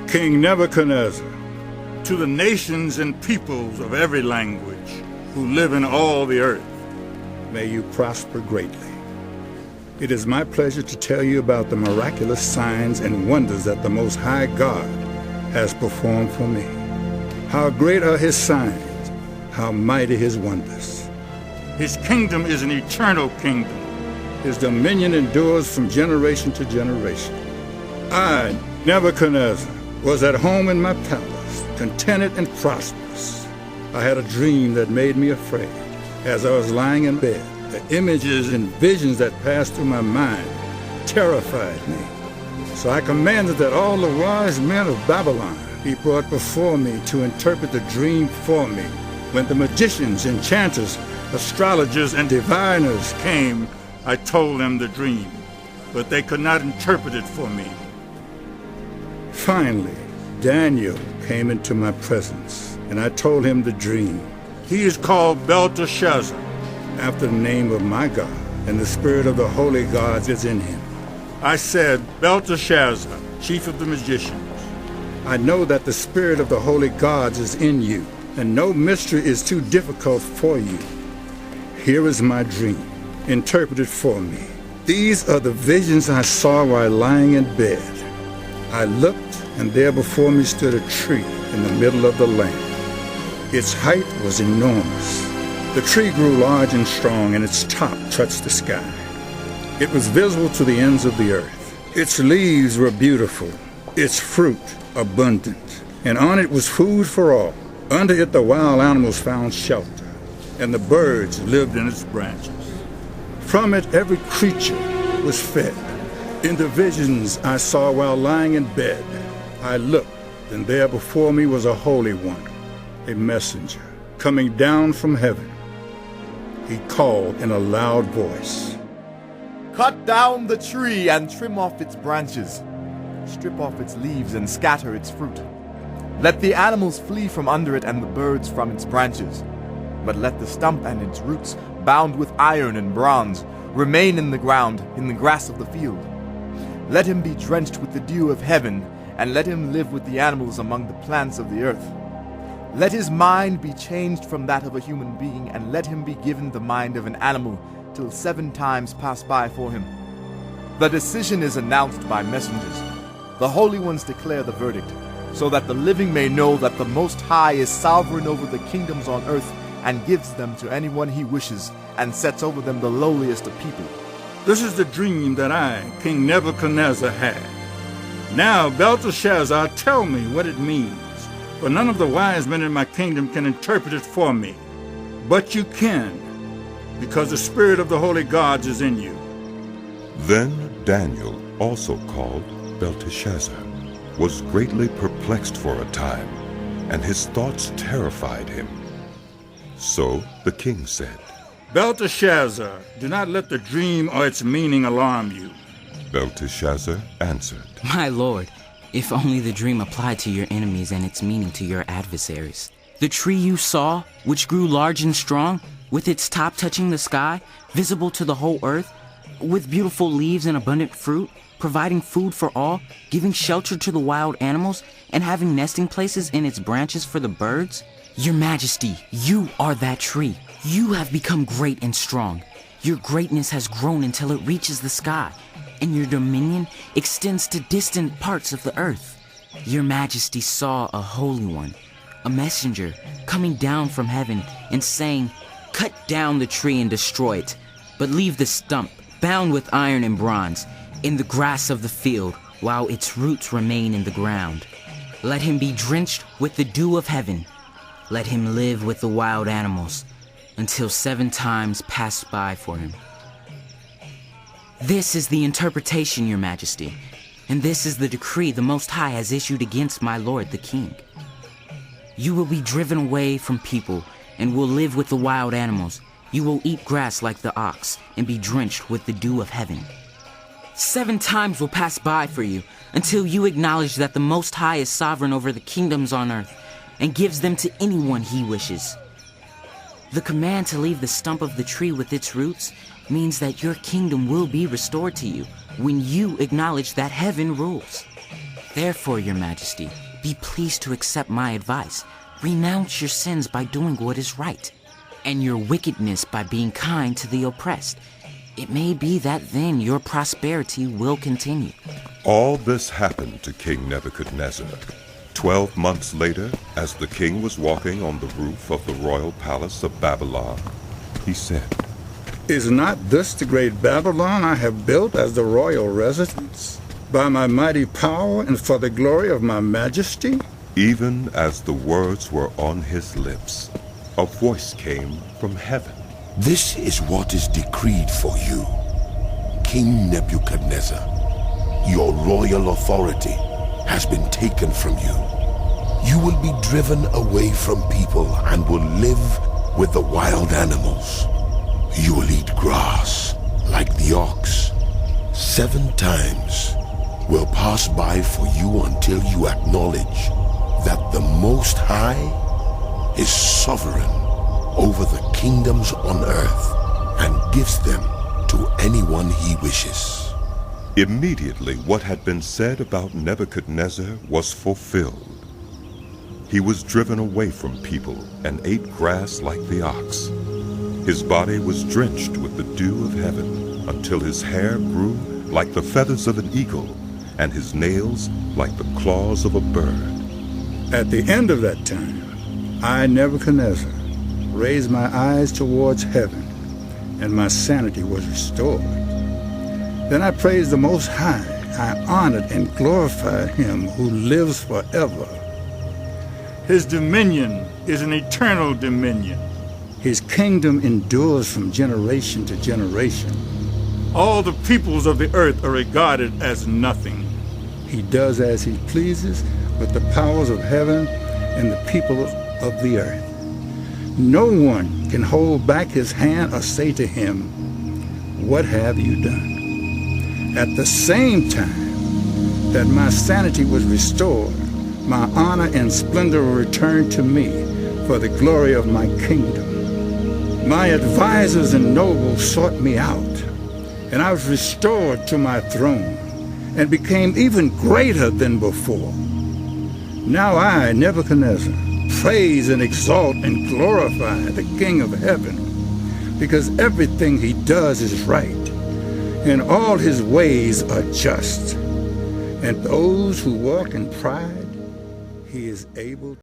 King Nebuchadnezzar, to the nations and peoples of every language who live in all the earth, may you prosper greatly. It is my pleasure to tell you about the miraculous signs and wonders that the Most High God has performed for me. How great are his signs, how mighty his wonders. His kingdom is an eternal kingdom. His dominion endures from generation to generation. I, Nebuchadnezzar, was at home in my palace, contented and prosperous. I had a dream that made me afraid. As I was lying in bed, the images and visions that passed through my mind terrified me. So I commanded that all the wise men of Babylon be brought before me to interpret the dream for me. When the magicians, enchanters, astrologers, and diviners came, I told them the dream, but they could not interpret it for me. Finally, Daniel came into my presence, and I told him the dream. He is called Belteshazzar, after the name of my God, and the spirit of the holy gods is in him. I said, Belteshazzar, chief of the magicians, I know that the spirit of the holy gods is in you, and no mystery is too difficult for you. Here is my dream, interpreted for me. These are the visions I saw while lying in bed. I looked, and there before me stood a tree in the middle of the land. Its height was enormous. The tree grew large and strong, and its top touched the sky. It was visible to the ends of the earth. Its leaves were beautiful, its fruit abundant, and on it was food for all. Under it the wild animals found shelter, and the birds lived in its branches. From it every creature was fed. In the visions I saw while lying in bed, I looked, and there before me was a holy one, a messenger, coming down from heaven. He called in a loud voice, "Cut down the tree and trim off its branches. Strip off its leaves and scatter its fruit. Let the animals flee from under it and the birds from its branches. But let the stump and its roots, bound with iron and bronze, remain in the ground, in the grass of the field. Let him be drenched with the dew of heaven, and let him live with the animals among the plants of the earth. Let his mind be changed from that of a human being, and let him be given the mind of an animal, till 7 times pass by for him. The decision is announced by messengers. The holy ones declare the verdict, so that the living may know that the Most High is sovereign over the kingdoms on earth, and gives them to anyone he wishes, and sets over them the lowliest of people." This is the dream that I, King Nebuchadnezzar, had. Now, Belteshazzar, tell me what it means, for none of the wise men in my kingdom can interpret it for me. But you can, because the spirit of the holy gods is in you. Then Daniel, also called Belteshazzar, was greatly perplexed for a time, and his thoughts terrified him. So the king said, Belteshazzar, do not let the dream or its meaning alarm you. Belteshazzar answered, My lord, if only the dream applied to your enemies and its meaning to your adversaries. The tree you saw, which grew large and strong, with its top touching the sky, visible to the whole earth, with beautiful leaves and abundant fruit, providing food for all, giving shelter to the wild animals, and having nesting places in its branches for the birds? Your Majesty, you are that tree. You have become great and strong. Your greatness has grown until it reaches the sky, and your dominion extends to distant parts of the earth. Your Majesty saw a holy one, a messenger, coming down from heaven and saying, Cut down the tree and destroy it, but leave the stump, bound with iron and bronze, in the grass of the field, while its roots remain in the ground. Let him be drenched with the dew of heaven. Let him live with the wild animals, until 7 times pass by for him. This is the interpretation, Your Majesty, and this is the decree the Most High has issued against my lord the king. You will be driven away from people and will live with the wild animals. You will eat grass like the ox and be drenched with the dew of heaven. 7 times will pass by for you until you acknowledge that the Most High is sovereign over the kingdoms on earth and gives them to anyone he wishes. The command to leave the stump of the tree with its roots means that your kingdom will be restored to you when you acknowledge that heaven rules. Therefore, your majesty, be pleased to accept my advice. Renounce your sins by doing what is right, and your wickedness by being kind to the oppressed. It may be that then your prosperity will continue. All this happened to King Nebuchadnezzar. 12 months later, as the king was walking on the roof of the royal palace of Babylon, he said, Is not this the great Babylon I have built as the royal residence, by my mighty power and for the glory of my majesty? Even as the words were on his lips, a voice came from heaven. This is what is decreed for you, King Nebuchadnezzar. Your royal authority has been taken from you. You will be driven away from people and will live with the wild animals. You will eat grass like the ox. 7 times will pass by for you until you acknowledge that the Most High is sovereign over the kingdoms on earth and gives them to anyone he wishes. Immediately what had been said about Nebuchadnezzar was fulfilled. He was driven away from people and ate grass like the ox. His body was drenched with the dew of heaven until his hair grew like the feathers of an eagle and his nails like the claws of a bird. At the end of that time, I, Nebuchadnezzar, raised my eyes towards heaven, and my sanity was restored. Then I praised the Most High. I honored and glorified him who lives forever. His dominion is an eternal dominion. His kingdom endures from generation to generation. All the peoples of the earth are regarded as nothing. He does as he pleases with the powers of heaven and the people of the earth. No one can hold back his hand or say to him, "What have you done?" At the same time that my sanity was restored, my honor and splendor returned to me for the glory of my kingdom. My advisors and nobles sought me out, and I was restored to my throne and became even greater than before. Now I, Nebuchadnezzar, praise and exalt and glorify the King of heaven, because everything he does is right, and all his ways are just. And those who walk in pride, he is able